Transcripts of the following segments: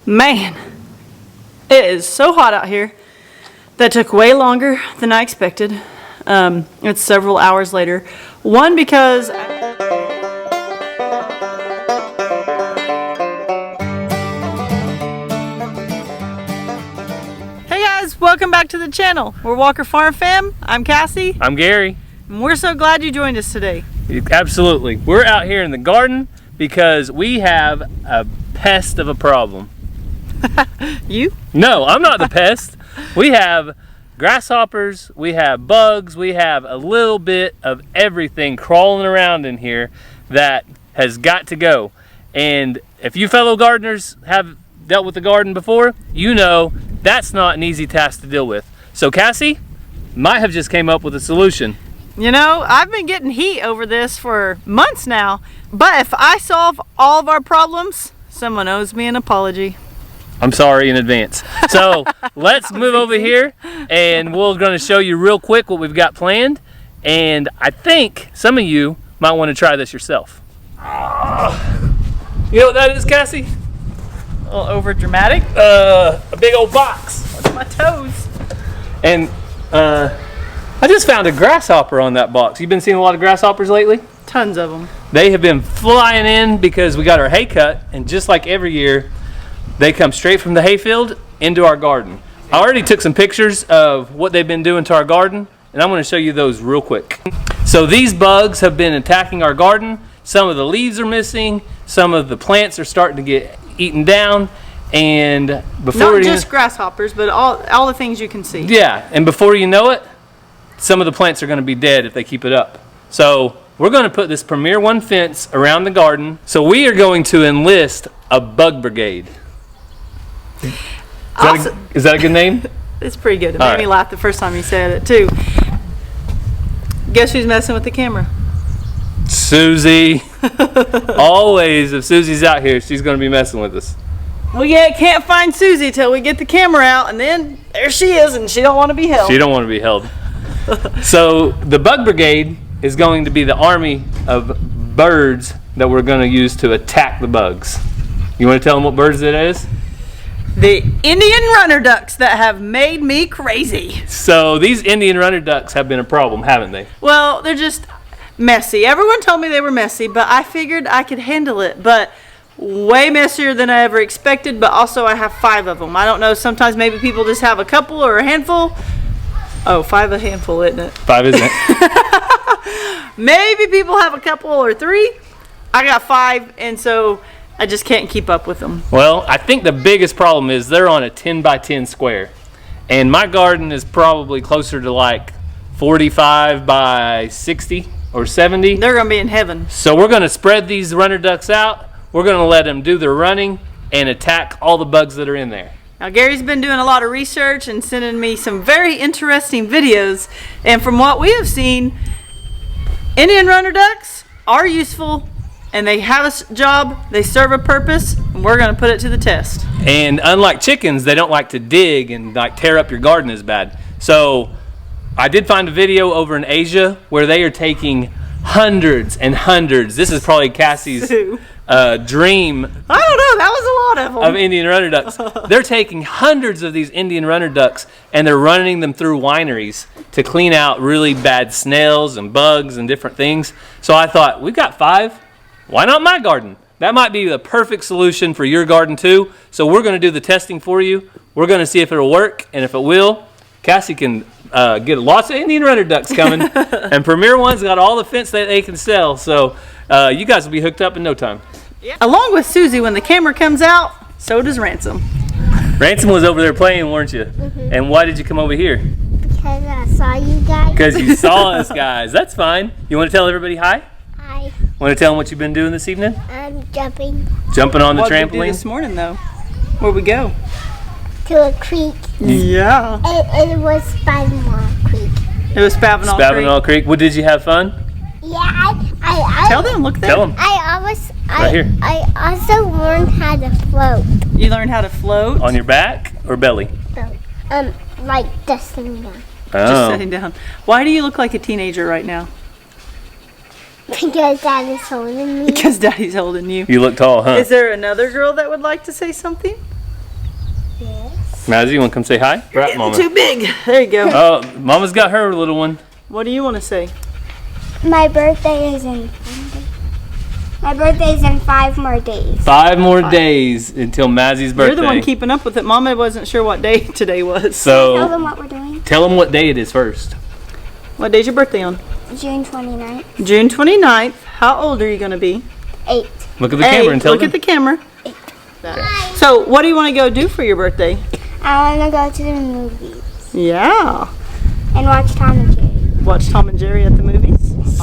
Man, it is so hot out here. That took way longer than I expected. It's several hours later. One, because hey guys, welcome back to the channel. We're Walker Farm Fam. I'm Cassie. I'm Gary. And we're so glad you joined us today. Absolutely. We're out here in the garden because we have a pest of a problem. You? No, I'm not the pest. We have grasshoppers, we have bugs, we have a little bit of everything crawling around in here that has got to go. And if you fellow gardeners have dealt with the garden before, you know that's not an easy task to deal with. So Cassie might have just came up with a solution. You know, I've been getting heat over this for months now, but if I solve all of our problems, someone owes me an apology. I'm sorry in advance. So let's move over here and we're going to show you real quick what we've got planned. And I think some of you might want to try this yourself. You know what that is, Cassie? A little over dramatic. A big old box. Watch my toes. And I just found a grasshopper on that box. You've been seeing a lot of grasshoppers lately? Tons of them. They have been flying in because we got our hay cut, and just like every year, they come straight from the hayfield into our garden. I already took some pictures of what they've been doing to our garden, and I'm going to show you those real quick. So these bugs have been attacking our garden. Some of the leaves are missing. Some of the plants are starting to get eaten down. And before not just grasshoppers, but all the things you can see. Yeah, and before you know it, some of the plants are going to be dead if they keep it up. So we're going to put this Premier One fence around the garden. So we are going to enlist a bug brigade. Is that a good name? It's pretty good. It made me laugh the first time you said it too. Guess who's messing with the camera? Susie. Always, if Susie's out here, she's going to be messing with us. We can't find Susie till we get the camera out, and then there she is, and she don't want to be held. She don't want to be held. So the bug brigade is going to be the army of birds that we're going to use to attack the bugs. You want to tell them what birds it is? The Indian runner ducks that have made me crazy. So these Indian runner ducks have been a problem, haven't they? Well, they're just messy. Everyone told me they were messy, but I figured I could handle it. But way messier than I ever expected, but also I have 5 of them. I don't know, sometimes maybe people just have a couple or a handful. Oh, 5 a handful, isn't it? 5, isn't it? Maybe people have a couple or 3. I got 5, and so I just can't keep up with them. Well, I think the biggest problem is they're on a 10 by 10 square. And my garden is probably closer to like 45 by 60 or 70. They're going to be in heaven. So we're going to spread these runner ducks out. We're going to let them do their running and attack all the bugs that are in there. Now, Gary's been doing a lot of research and sending me some very interesting videos. And from what we have seen, Indian runner ducks are useful. And they have a job, they serve a purpose, and we're going to put it to the test. And unlike chickens, they don't like to dig and like tear up your garden as bad. So I did find a video over in Asia where they are taking hundreds and hundreds. This is probably Cassie's dream. I don't know, that was a lot of them. Of Indian runner ducks. They're taking hundreds of these Indian runner ducks and they're running them through wineries to clean out really bad snails and bugs and different things. So I thought, we've got 5. Why not my garden? That might be the perfect solution for your garden too. So we're going to do the testing for you. We're going to see if it'll work, and if it will, Cassie can get lots of Indian runner ducks coming. And Premier One's got all the fence that they can sell. So you guys will be hooked up in no time. Yeah. Along with Susie, when the camera comes out, so does Ransom. Ransom was over there playing, weren't you? Mm-hmm. And why did you come over here? Because I saw you guys. Because you saw us guys. That's fine. You want to tell everybody hi? Hi. Want to tell them what you've been doing this evening? I'm jumping. Jumping on the What trampoline? did we do this morning, though? Where'd we go? To a creek. Yeah. It was Spavinal Creek. It was Spavinal Creek. Spavinal Creek. What, did you have fun? Yeah, I Tell them, look there. Tell them. Right here. I also learned how to float. You learned how to float? On your back or belly? Like just sitting down. Just sitting down. Why do you look like a teenager right now? Because Daddy's holding me. Because Daddy's holding you. You look tall, huh? Is there another girl that would like to say something? Yes. Mazzy, you want to come say hi? Right, Mama. Too big. There you go. Oh, Mama's got her little one. What do you want to say? My birthday is in. My birthday's in 5 more days. 5 more days until Mazzy's birthday. You're the one keeping up with it. Mama wasn't sure what day today was. Tell So them what we're doing. tell them what day it is first. What day's your birthday on? June 29th. June 29th. How old are you going to be? 8. Look at the camera and tell Look them. at the camera. So, what do you want to go do for your birthday? I want to go to the movies Yeah. and watch Tom and Jerry. Watch Tom and Jerry at the movies.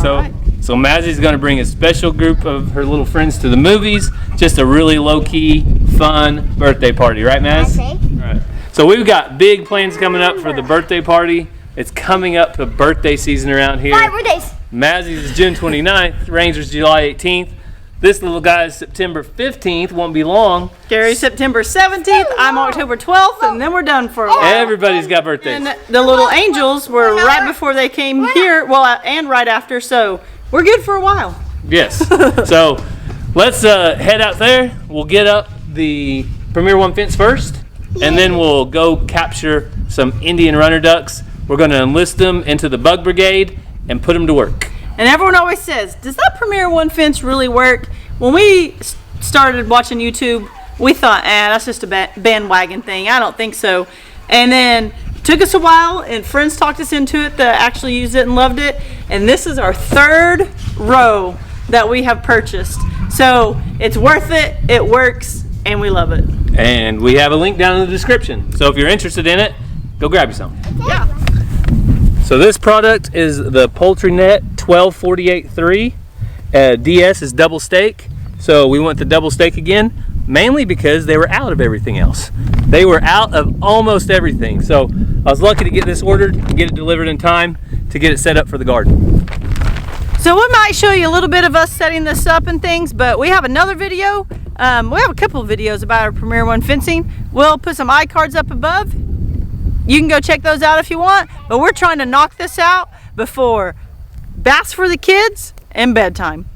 So, Alright. so Mazzy's going to bring a special group of her little friends to the movies. Just a really low-key, fun birthday party, right, Maz? Okay. Right. So we've got big plans coming up for the birthday party. It's coming up to birthday season around here. 5 more days. Mazzy's is June 29th. Ranger's July 18th. This little guy is September 15th. Won't be long. Gary's September 17th. I'm October 12th, and then we're done for a while. Everybody's got birthdays. And the little angels were right before they came here, well, and right after, so we're good for a while. Yes. So let's head out there. We'll get up the Premier One fence first, and then we'll go capture some Indian runner ducks. We're going to enlist them into the bug brigade and put them to work. And everyone always says, does that Premier One fence really work? When we started watching YouTube, we thought, that's just a bandwagon thing. I don't think so. And then took us a while, and friends talked us into it that actually used it and loved it. And this is our 3rd row that we have purchased. So it's worth it, it works, and we love it. And we have a link down in the description. So if you're interested in it, go grab you some. Yeah. So this product is the Poultry Net 1248-3. DS is double stake. So we went to double stake again, mainly because they were out of everything else. They were out of almost everything. So I was lucky to get this ordered and get it delivered in time to get it set up for the garden. So we might show you a little bit of us setting this up and things, but we have another video. We have a couple of videos about our Premier One fencing. We'll put some iCards up above. You can go check those out if you want, but we're trying to knock this out before baths for the kids and bedtime.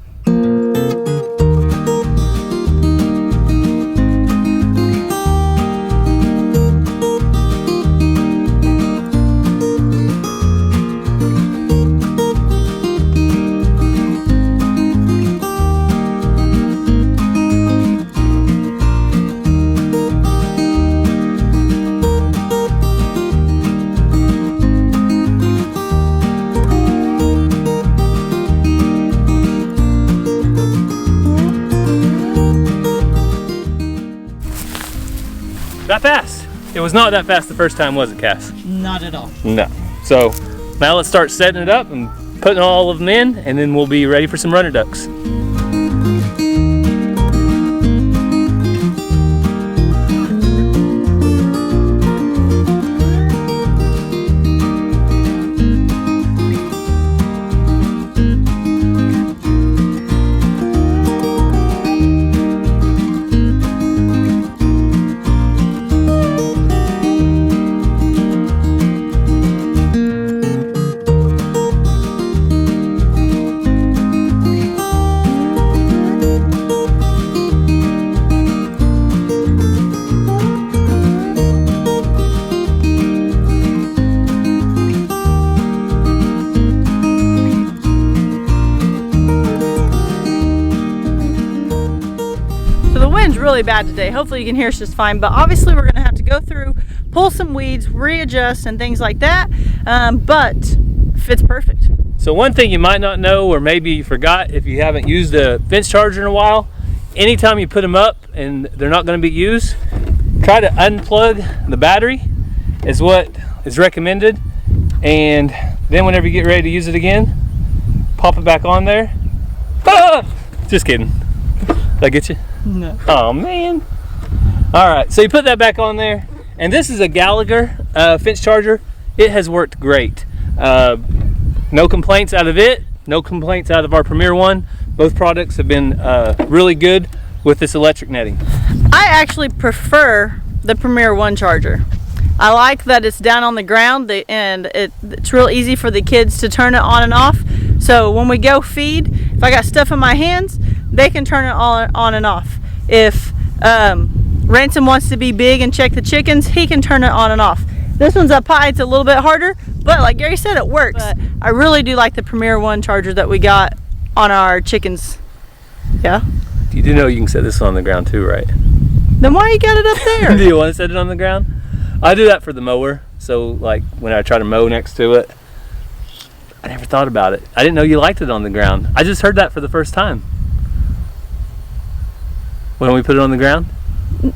That fast. It was not that fast the first time, was it, Cass? Not at all. No. So now let's start setting it up and putting all of them in, and then we'll be ready for some runner ducks. Really bad today. Hopefully you can hear us just fine, but obviously we're gonna have to go through, pull some weeds, readjust and things like that, but fits perfect. So one thing you might not know, or maybe you forgot if you haven't used a fence charger in a while, anytime you put them up and they're not going to be used, try to unplug the battery is what is recommended, and then whenever you get ready to use it again, pop it back on there. Ah! Just kidding. Did I get you? No. Oh man. All right, so you put that back on there, and this is a Gallagher fence charger. It has worked great. No complaints out of it, no complaints out of our Premier One. Both products have been really good with this electric netting. I actually prefer the Premier One charger. I like that it's down on the ground and it's real easy for the kids to turn it on and off. So when we go feed, if I got stuff in my hands, they can turn it on and off. If Ransom wants to be big and check the chickens, he can turn it on and off. This one's up high, it's a little bit harder, but like Gary said, it works. But I really do like the Premier One charger that we got on our chickens. Yeah? You do know you can set this on the ground too, right? Then why you got it up there? Do you want to set it on the ground? I do that for the mower, so like when I try to mow next to it. I never thought about it. I didn't know you liked it on the ground. I just heard that for the first time. Why don't we put it on the ground?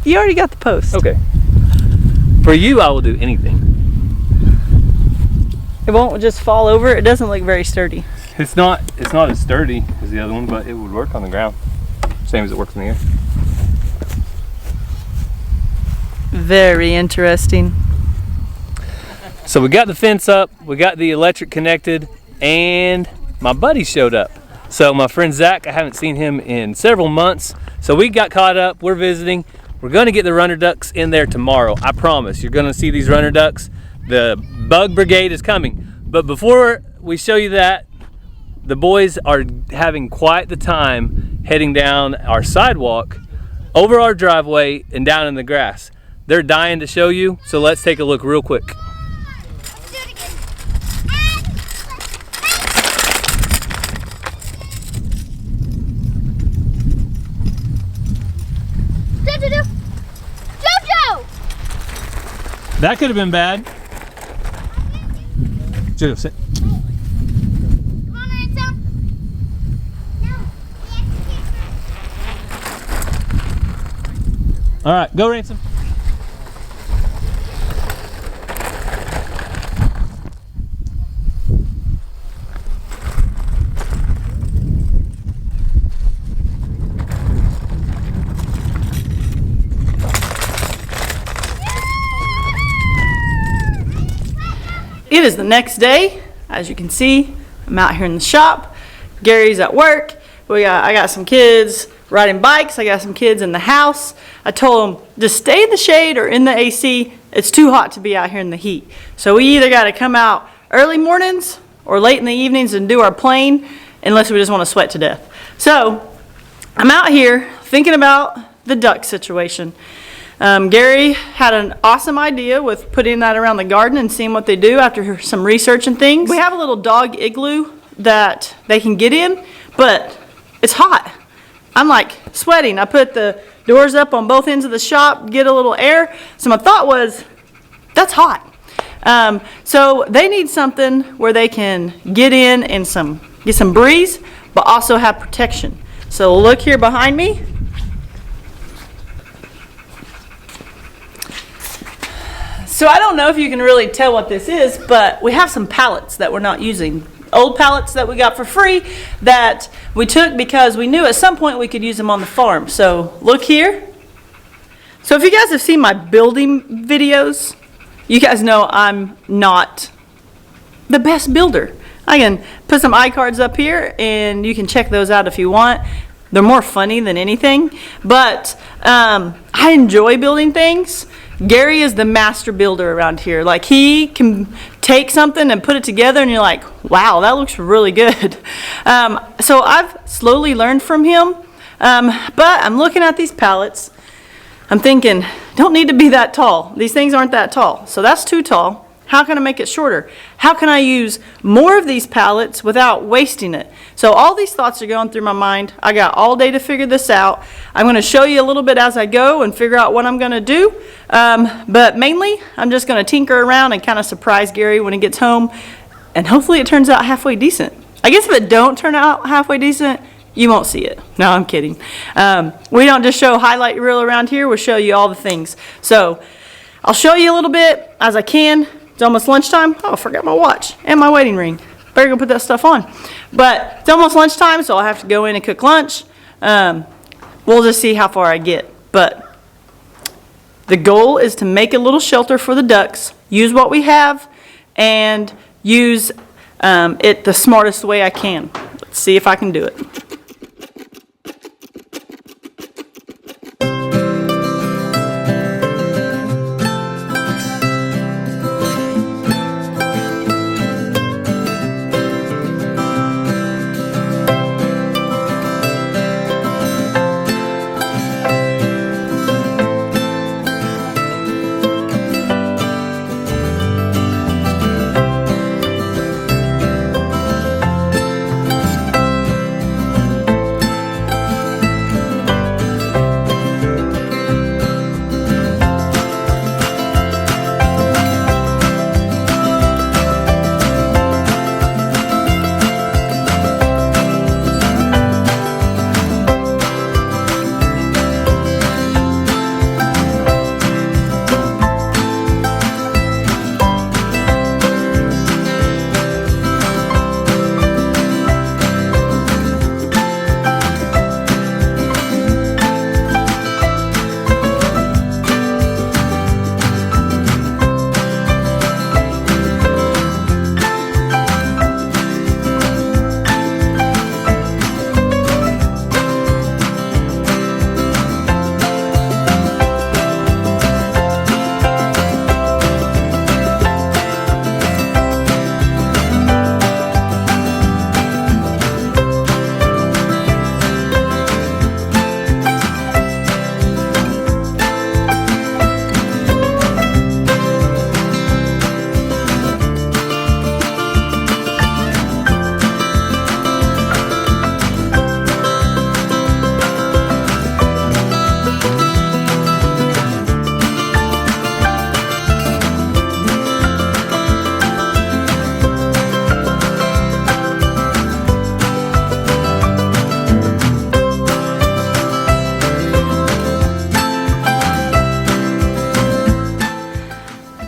You already got the post. Okay. For you, I will do anything. It won't just fall over. It doesn't look very sturdy. It's not as sturdy as the other one, but it would work on the ground. Same as it works in the air. Very interesting. So we got the fence up, we got the electric connected, and my buddy showed up. So my friend Zach, I haven't seen him in several months. So we got caught up, we're visiting. We're gonna get the runner ducks in there tomorrow. I promise, you're gonna see these runner ducks. The bug brigade is coming. But before we show you that, the boys are having quite the time heading down our sidewalk, over our driveway, and down in the grass. They're dying to show you, so let's take a look real quick. That could have been bad. Jojo, sit. Come on, Ransom. No, All right, go Ransom. It is the next day. As you can see, I'm out here in the shop. Gary's at work. I got some kids riding bikes. I got some kids in the house. I told them, just stay in the shade or in the AC. It's too hot to be out here in the heat. So we either got to come out early mornings or late in the evenings and do our playing, unless we just want to sweat to death. So I'm out here thinking about the duck situation. Gary had an awesome idea with putting that around the garden and seeing what they do after some research and things. We have a little dog igloo that they can get in, but it's hot. I'm like sweating. I put the doors up on both ends of the shop, get a little air. So my thought was, that's hot. So they need something where they can get in and get some breeze, but also have protection. So look here behind me. So I don't know if you can really tell what this is, but we have some pallets that we're not using. Old pallets that we got for free that we took because we knew at some point we could use them on the farm. So look here. So if you guys have seen my building videos, you guys know I'm not the best builder. I can put some iCards up here and you can check those out if you want. They're more funny than anything, but I enjoy building things. Gary is the master builder around here. Like, he can take something and put it together and you're like, wow, that looks really good. So I've slowly learned from him, but I'm looking at these pallets. I'm thinking, don't need to be that tall. These things aren't that tall. So that's too tall. How can I make it shorter? How can I use more of these pallets without wasting it? So all these thoughts are going through my mind. I got all day to figure this out. I'm going to show you a little bit as I go and figure out what I'm going to do. But mainly, I'm just going to tinker around and kind of surprise Gary when he gets home. And hopefully it turns out halfway decent. I guess if it don't turn out halfway decent, you won't see it. No, I'm kidding. We don't just show highlight reel around here. We'll show you all the things. So I'll show you a little bit as I can. It's almost lunchtime. Oh, I forgot my watch and my wedding ring. Better go put that stuff on. But it's almost lunchtime, so I'll have to go in and cook lunch. We'll just see how far I get. But the goal is to make a little shelter for the ducks, use what we have, and use it the smartest way I can. Let's see if I can do it.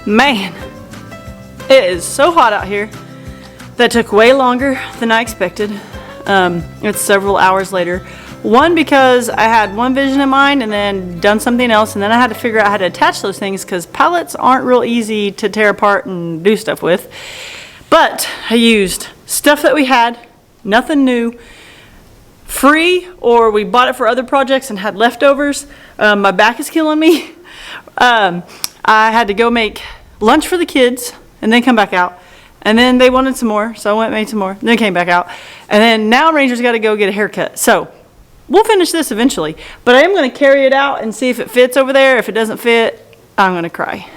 Man, it is so hot out here. That took way longer than I expected. It's several hours later. One, because I had one vision in mind and then done something else, and then I had to figure out how to attach those things because pallets aren't real easy to tear apart and do stuff with. But I used stuff that we had, nothing new, free, or we bought it for other projects and had leftovers. My back is killing me. I had to go make lunch for the kids and then come back out. And then they wanted some more, so I went and made some more, then came back out. And then now Ranger's got to go get a haircut. So we'll finish this eventually. But I am going to carry it out and see if it fits over there. If it doesn't fit, I'm going to cry.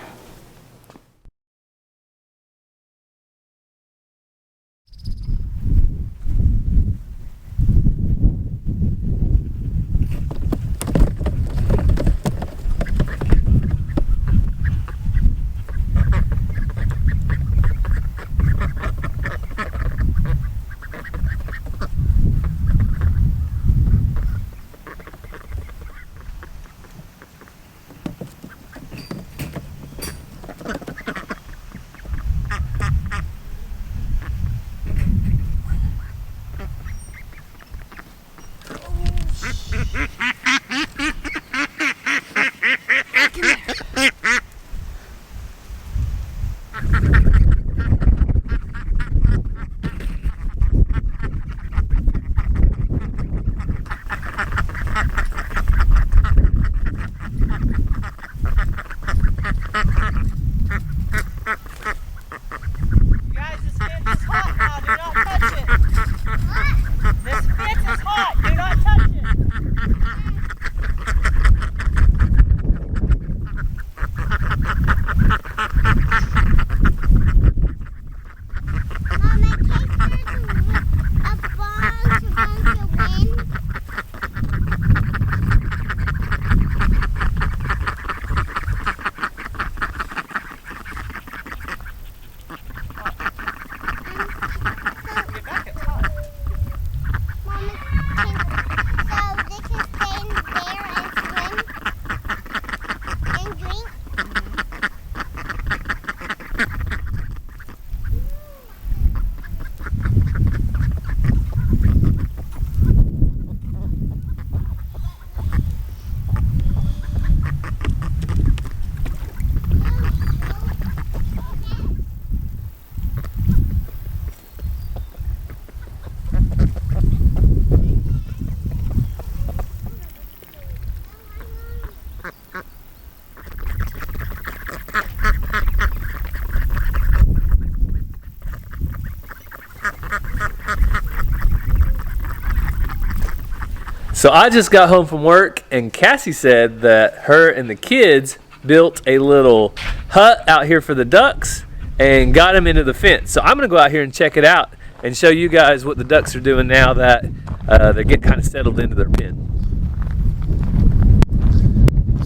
So I just got home from work, and Cassie said that her and the kids built a little hut out here for the ducks and got them into the fence. So I'm gonna go out here and check it out and show you guys what the ducks are doing now that they're getting kind of settled into their pen.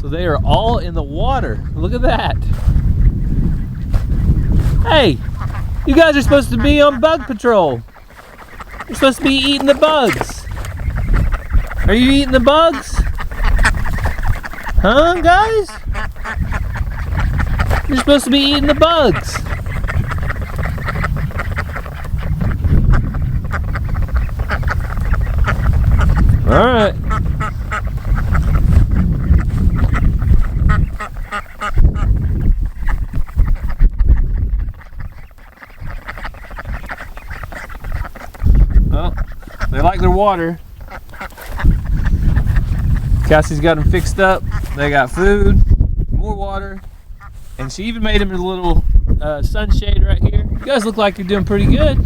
So they are all in the water. Look at that. Hey, you guys are supposed to be on bug patrol. You're supposed to be eating the bugs. Are you eating the bugs? Huh, guys? You're supposed to be eating the bugs. All right. Well, they like their water. Cassie's got them fixed up. They got food, more water, and she even made them a little sunshade right here. You guys look like you're doing pretty good.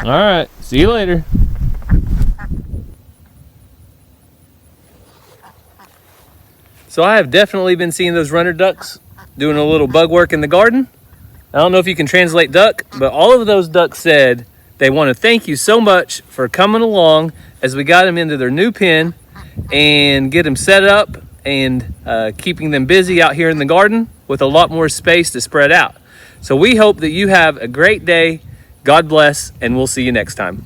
All right, see you later. So I have definitely been seeing those runner ducks doing a little bug work in the garden. I don't know if you can translate duck, but all of those ducks said they want to thank you so much for coming along as we got them into their new pen and get them set up and keeping them busy out here in the garden with a lot more space to spread out. So we hope that you have a great day. God bless, and we'll see you next time.